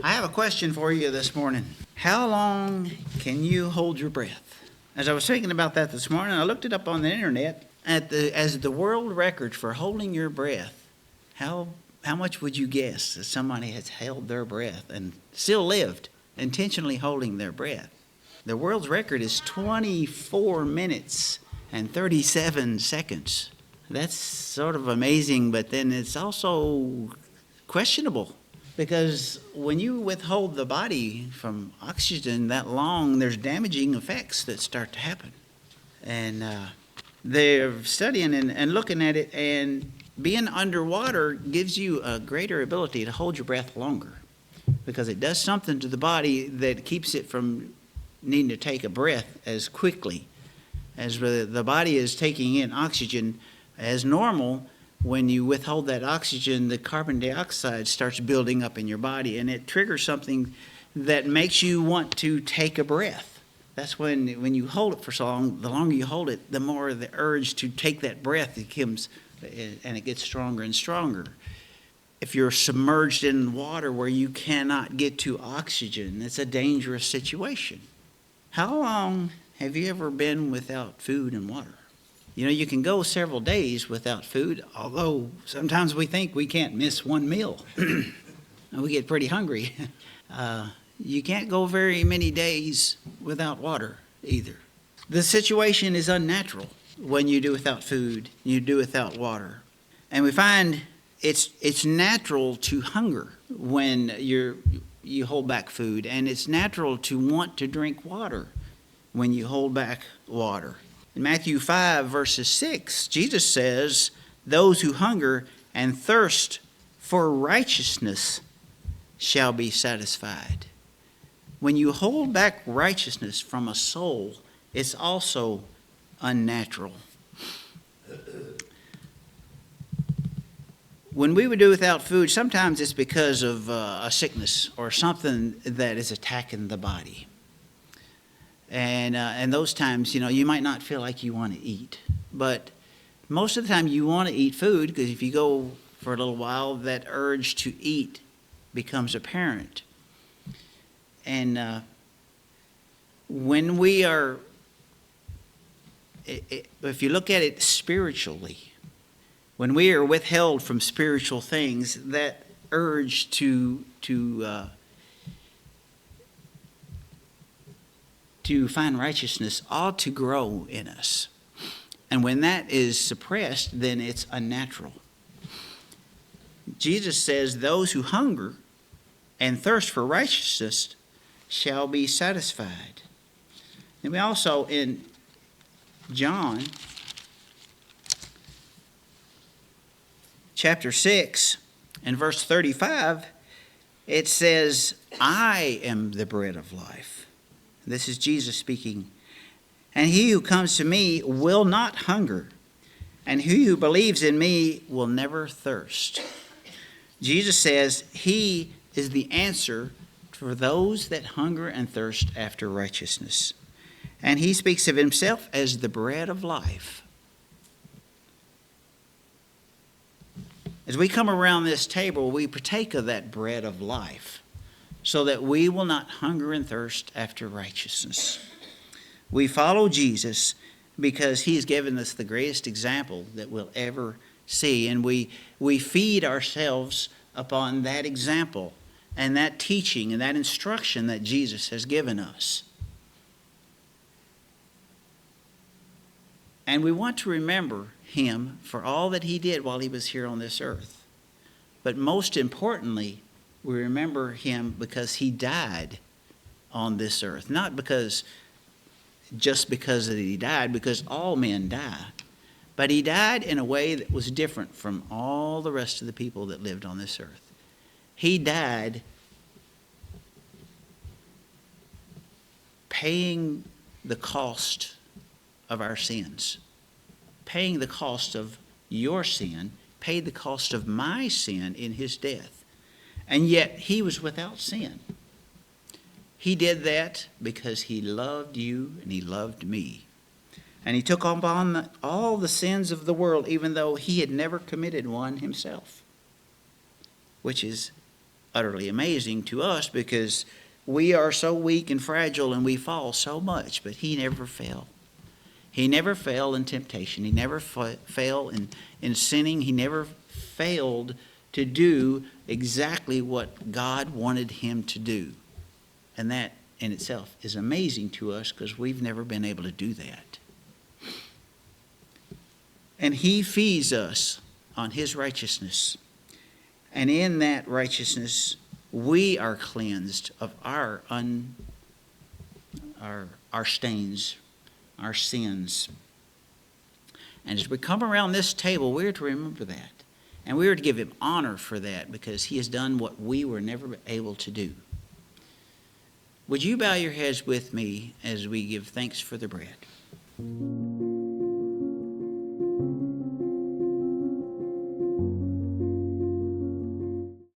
I have a question for you this morning. How long can you hold your breath? As I was thinking about that this morning, I looked it up on the internet as the world record for holding your breath. How much would you guess that somebody has held their breath and still lived, intentionally holding their breath? The world's record is 24 minutes and 37 seconds. That's sort of amazing, but then it's also questionable. Because when you withhold the body from oxygen that long, there's damaging effects that start to happen. And they're studying and looking at it, and being underwater gives you a greater ability to hold your breath longer. Because it does something to the body that keeps it from needing to take a breath as quickly. As the body is taking in oxygen as normal, when you withhold that oxygen, the carbon dioxide starts building up in your body, and it triggers something that makes you want to take a breath. That's when you hold it for so long, the longer you hold it, the more the urge to take that breath it comes, and it gets stronger and stronger. If you're submerged in water where you cannot get to oxygen, it's a dangerous situation. How long have you ever been without food and water? You know, you can go several days without food, although sometimes we think we can't miss one meal. We get pretty hungry. You can't go very many days without water either. The situation is unnatural when you do without food, you do without water. And we find it's natural to hunger when you hold back food, and it's natural to want to drink water when you hold back water. In Matthew 5, verses 6, Jesus says, "Those who hunger and thirst for righteousness shall be satisfied." When you hold back righteousness from a soul, it's also unnatural. When we would do without food, sometimes it's because of a sickness or something that is attacking the body. And those times, you might not feel like you want to eat. But most of the time you want to eat food, because if you go for a little while, that urge to eat becomes apparent. And when we are, if you look at it spiritually, when we are withheld from spiritual things, that urge to find righteousness ought to grow in us. And when that is suppressed, then it's unnatural. Jesus says, "Those who hunger and thirst for righteousness shall be satisfied." And we also, in John chapter 6 and verse 35, it says, "I am the bread of life." This is Jesus speaking. "And he who comes to me will not hunger, and he who believes in me will never thirst." Jesus says he is the answer for those that hunger and thirst after righteousness. And he speaks of himself as the bread of life. As we come around this table, we partake of that bread of life, so that we will not hunger and thirst after righteousness. We follow Jesus because he's given us the greatest example that we'll ever see. And we feed ourselves upon that example and that teaching and that instruction that Jesus has given us. And we want to remember him for all that he did while he was here on this earth. But most importantly, we remember him because he died on this earth. Not just because that he died, because all men die. But he died in a way that was different from all the rest of the people that lived on this earth. He died paying the cost of our sins, paying the cost of your sin, paid the cost of my sin in his death. And yet he was without sin. He did that because he loved you and he loved me. And he took on all the sins of the world, even though he had never committed one himself, which is utterly amazing to us because we are so weak and fragile and we fall so much, but he never fell. He never fell in temptation. He never fell in sinning. He never failed to do exactly what God wanted him to do. And that in itself is amazing to us because we've never been able to do that. And he feeds us on his righteousness. And in that righteousness, we are cleansed of our stains, our sins. And as we come around this table, we're to remember that. And we are to give him honor for that because he has done what we were never able to do. Would you bow your heads with me as we give thanks for the bread?